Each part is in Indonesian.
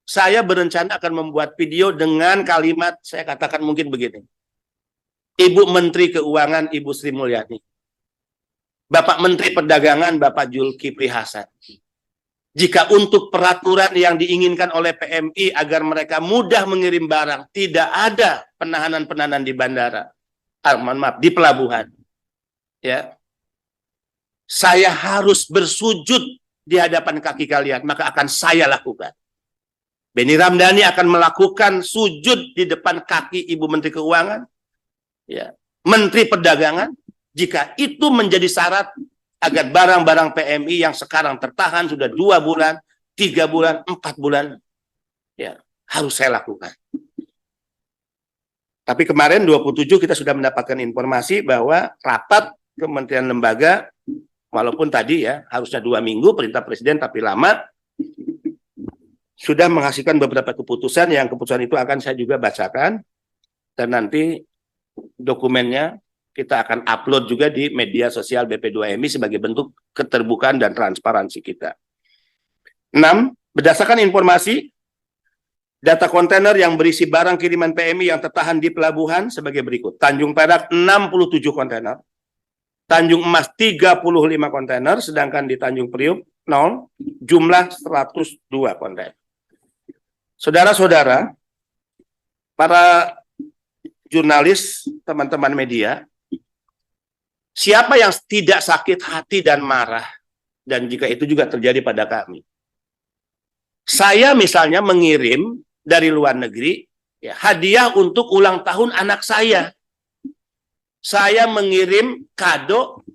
saya berencana akan membuat video dengan kalimat, saya katakan mungkin begini. Ibu Menteri Keuangan, Ibu Sri Mulyani. Bapak Menteri Perdagangan, Bapak Zulkifli Hasan. Jika untuk peraturan yang diinginkan oleh PMI agar mereka mudah mengirim barang, tidak ada penahanan-penahanan di bandara, maaf, di pelabuhan, ya, saya harus bersujud di hadapan kaki kalian, maka akan saya lakukan. Benny Ramdhani akan melakukan sujud di depan kaki Ibu Menteri Keuangan, ya, Menteri Perdagangan, jika itu menjadi syarat agar barang-barang PMI yang sekarang tertahan sudah 2 bulan, 3 bulan, 4 bulan, ya, harus saya lakukan. Tapi kemarin 27 kita sudah mendapatkan informasi bahwa rapat kementerian lembaga, walaupun tadi ya harusnya 2 minggu perintah presiden tapi lama, sudah menghasilkan beberapa keputusan, yang keputusan itu akan saya juga bacakan, dan nanti dokumennya kita akan upload juga di media sosial BP2MI sebagai bentuk keterbukaan dan transparansi kita. 6. Berdasarkan informasi, data kontainer yang berisi barang kiriman PMI yang tertahan di pelabuhan sebagai berikut. Tanjung Perak 67 kontainer, Tanjung Emas 35 kontainer, sedangkan di Tanjung Priuk 0, jumlah 102 kontainer. Saudara-saudara, para jurnalis, teman-teman media, siapa yang tidak sakit hati dan marah, dan jika itu juga terjadi pada kami. Saya misalnya mengirim dari luar negeri ya, hadiah untuk ulang tahun anak saya. Saya mengirim kado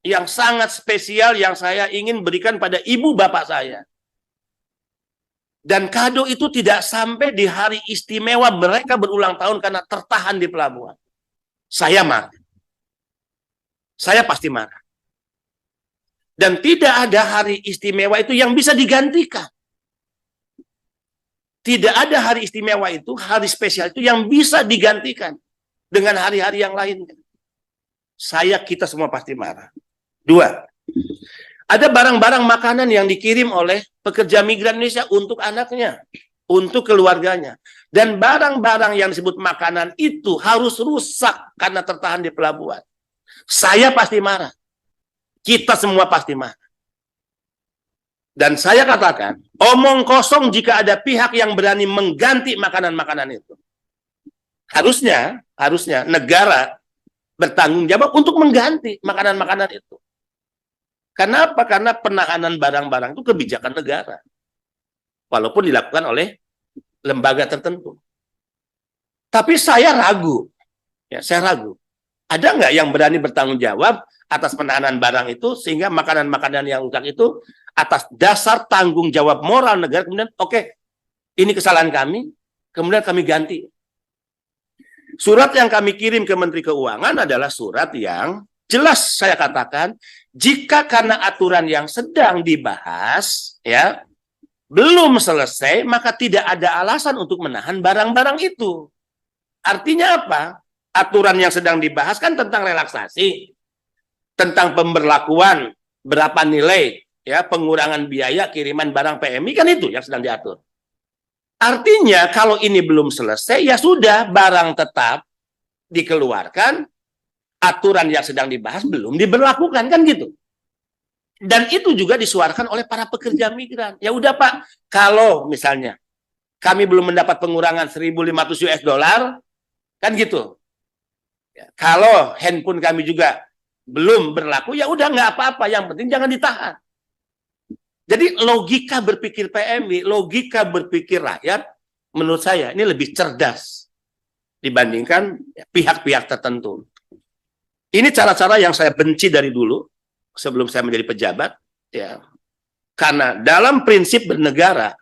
yang sangat spesial yang saya ingin berikan pada ibu bapak saya. Dan kado itu tidak sampai di hari istimewa mereka berulang tahun karena tertahan di pelabuhan. Saya marah. Saya pasti marah. Dan tidak ada hari istimewa itu yang bisa digantikan. Tidak ada hari istimewa itu, hari spesial itu yang bisa digantikan dengan hari-hari yang lainnya. Kita semua pasti marah. 2. Ada barang-barang makanan yang dikirim oleh pekerja migran Indonesia untuk anaknya, untuk keluarganya. Dan barang-barang yang disebut makanan itu harus rusak karena tertahan di pelabuhan. Saya pasti marah. Kita semua pasti marah. Dan saya katakan, omong kosong jika ada pihak yang berani mengganti makanan-makanan itu. Harusnya negara bertanggung jawab untuk mengganti makanan-makanan itu. Kenapa? Karena penahanan barang-barang itu kebijakan negara. Walaupun dilakukan oleh lembaga tertentu. Tapi saya ragu. Ya, saya ragu. Ada nggak yang berani bertanggung jawab atas penahanan barang itu, sehingga makanan-makanan yang rusak itu atas dasar tanggung jawab moral negara, kemudian oke, ini kesalahan kami, kemudian kami ganti. Surat yang kami kirim ke Menteri Keuangan adalah surat yang jelas saya katakan, jika karena aturan yang sedang dibahas, ya, belum selesai, maka tidak ada alasan untuk menahan barang-barang itu. Artinya apa? Aturan yang sedang dibahas kan tentang relaksasi, tentang pemberlakuan berapa nilai, ya, pengurangan biaya kiriman barang PMI, kan itu yang sedang diatur. Artinya kalau ini belum selesai, ya sudah, barang tetap dikeluarkan, aturan yang sedang dibahas belum diberlakukan, kan gitu. Dan itu juga disuarakan oleh para pekerja migran. Ya udah Pak, kalau misalnya kami belum mendapat pengurangan 1.500 US dollar, kan gitu. Ya, kalau handphone kami juga belum berlaku, ya udah nggak apa-apa, yang penting jangan ditahan. Jadi logika berpikir PMI, logika berpikir rakyat, menurut saya ini lebih cerdas dibandingkan pihak-pihak tertentu. Ini cara-cara yang saya benci dari dulu, sebelum saya menjadi pejabat, ya. Karena dalam prinsip bernegara,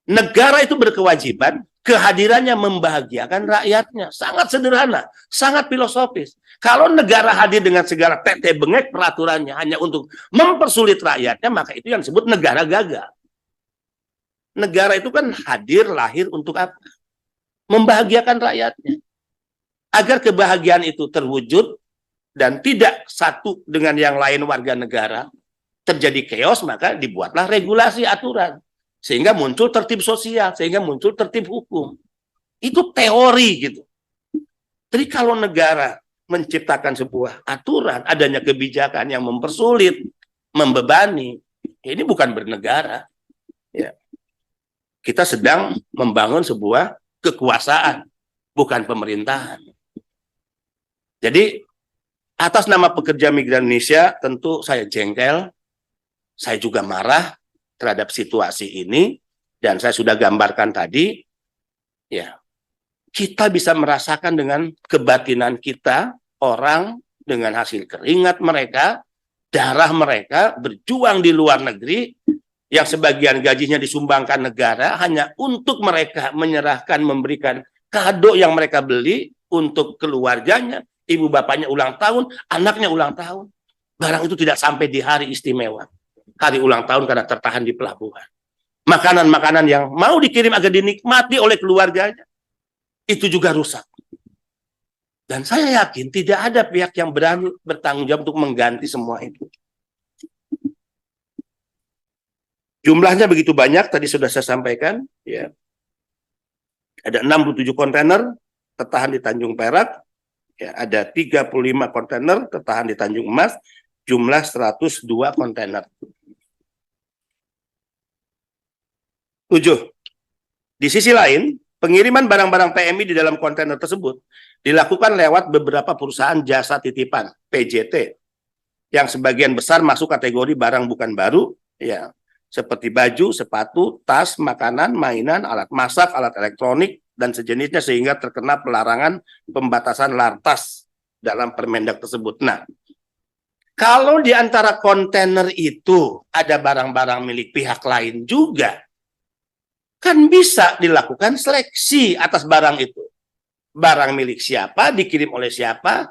negara itu berkewajiban kehadirannya membahagiakan rakyatnya. Sangat sederhana, sangat filosofis. Kalau negara hadir dengan segala tete bengek peraturannya hanya untuk mempersulit rakyatnya, maka itu yang disebut negara gagal. Negara itu kan hadir, lahir untuk apa? Membahagiakan rakyatnya. Agar kebahagiaan itu terwujud dan tidak satu dengan yang lain warga negara, terjadi chaos, maka dibuatlah regulasi aturan. Sehingga muncul tertib sosial, sehingga muncul tertib hukum. Itu teori gitu. Jadi kalau negara menciptakan sebuah aturan, adanya kebijakan yang mempersulit, membebani, ini bukan bernegara. Ya. Kita sedang membangun sebuah kekuasaan, bukan pemerintahan. Jadi atas nama pekerja migran Indonesia, tentu saya jengkel, saya juga marah terhadap situasi ini, dan saya sudah gambarkan tadi, ya, kita bisa merasakan dengan kebatinan kita, orang dengan hasil keringat mereka, darah mereka, berjuang di luar negeri, yang sebagian gajinya disumbangkan negara, hanya untuk mereka menyerahkan, memberikan kado yang mereka beli untuk keluarganya, ibu bapaknya ulang tahun, anaknya ulang tahun. Barang itu tidak sampai di hari istimewa. Hari ulang tahun karena tertahan di pelabuhan. Makanan-makanan yang mau dikirim agar dinikmati oleh keluarganya, itu juga rusak. Dan saya yakin tidak ada pihak yang berani bertanggung jawab untuk mengganti semua itu. Jumlahnya begitu banyak, tadi sudah saya sampaikan. Ya. Ada 67 kontainer tertahan di Tanjung Perak, ya, ada 35 kontainer tertahan di Tanjung Emas, jumlah 102 kontainer. 7. Di sisi lain, pengiriman barang-barang PMI di dalam kontainer tersebut dilakukan lewat beberapa perusahaan jasa titipan, PJT, yang sebagian besar masuk kategori barang bukan baru, ya, seperti baju, sepatu, tas, makanan, mainan, alat masak, alat elektronik, dan sejenisnya, sehingga terkena pelarangan pembatasan lartas dalam Permendak tersebut. Nah, kalau di antara kontainer itu ada barang-barang milik pihak lain juga, kan bisa dilakukan seleksi atas barang itu. Barang milik siapa, dikirim oleh siapa,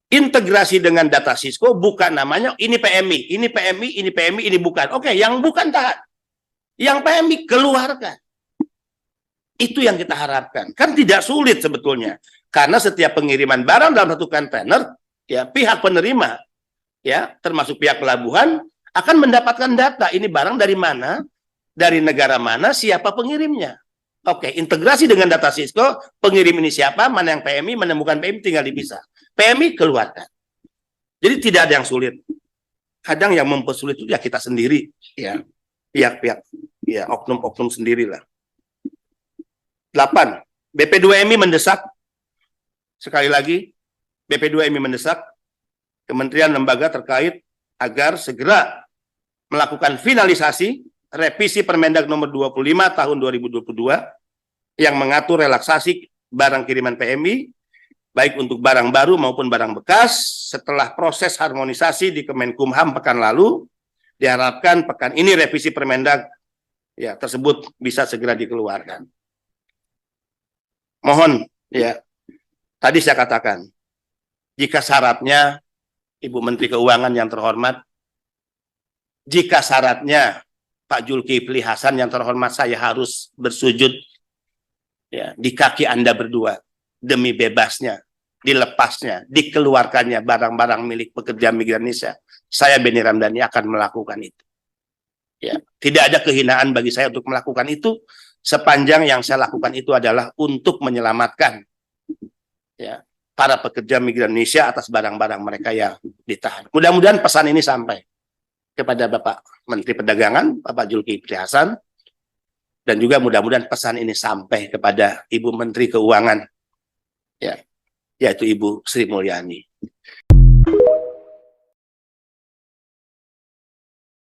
integrasi dengan data Cisco, bukan namanya, ini PMI, ini PMI, ini PMI, ini bukan. Oke, yang bukan tahan. Yang PMI keluarkan. Itu yang kita harapkan. Kan tidak sulit sebetulnya. Karena setiap pengiriman barang dalam satu kontainer, ya, pihak penerima, ya, termasuk pihak pelabuhan, akan mendapatkan data. Ini barang dari mana, dari negara mana, siapa pengirimnya. Oke, integrasi dengan data Cisco, pengirim ini siapa, mana yang PMI, menemukan PMI, tinggal dipisah. PMI keluarkan. Jadi tidak ada yang sulit. Kadang yang mempersulit itu ya kita sendiri, ya, pihak-pihak, ya, oknum-oknum sendirilah. 8. BP2MI mendesak, sekali lagi, BP2MI mendesak kementerian lembaga terkait agar segera melakukan finalisasi revisi Permendag nomor 25 tahun 2022 yang mengatur relaksasi barang kiriman PMI, baik untuk barang baru maupun barang bekas. Setelah proses harmonisasi di Kemenkumham pekan lalu, diharapkan pekan ini revisi Permendag, ya, tersebut bisa segera dikeluarkan. Mohon, ya, tadi saya katakan, jika syaratnya, Ibu Menteri Keuangan yang terhormat, jika syaratnya Pak Zulkifli Hasan yang terhormat, saya harus bersujud, ya, di kaki Anda berdua demi bebasnya, dilepasnya, dikeluarkannya barang-barang milik pekerja migran Indonesia. Saya Benny Ramdhani akan melakukan itu. Ya, tidak ada kehinaan bagi saya untuk melakukan itu, sepanjang yang saya lakukan itu adalah untuk menyelamatkan, ya, para pekerja migran Indonesia atas barang-barang mereka yang ditahan. Mudah-mudahan pesan ini sampai kepada Bapak Menteri Perdagangan, Bapak Zulkifli Hasan, dan juga mudah-mudahan pesan ini sampai kepada Ibu Menteri Keuangan, ya, yaitu Ibu Sri Mulyani.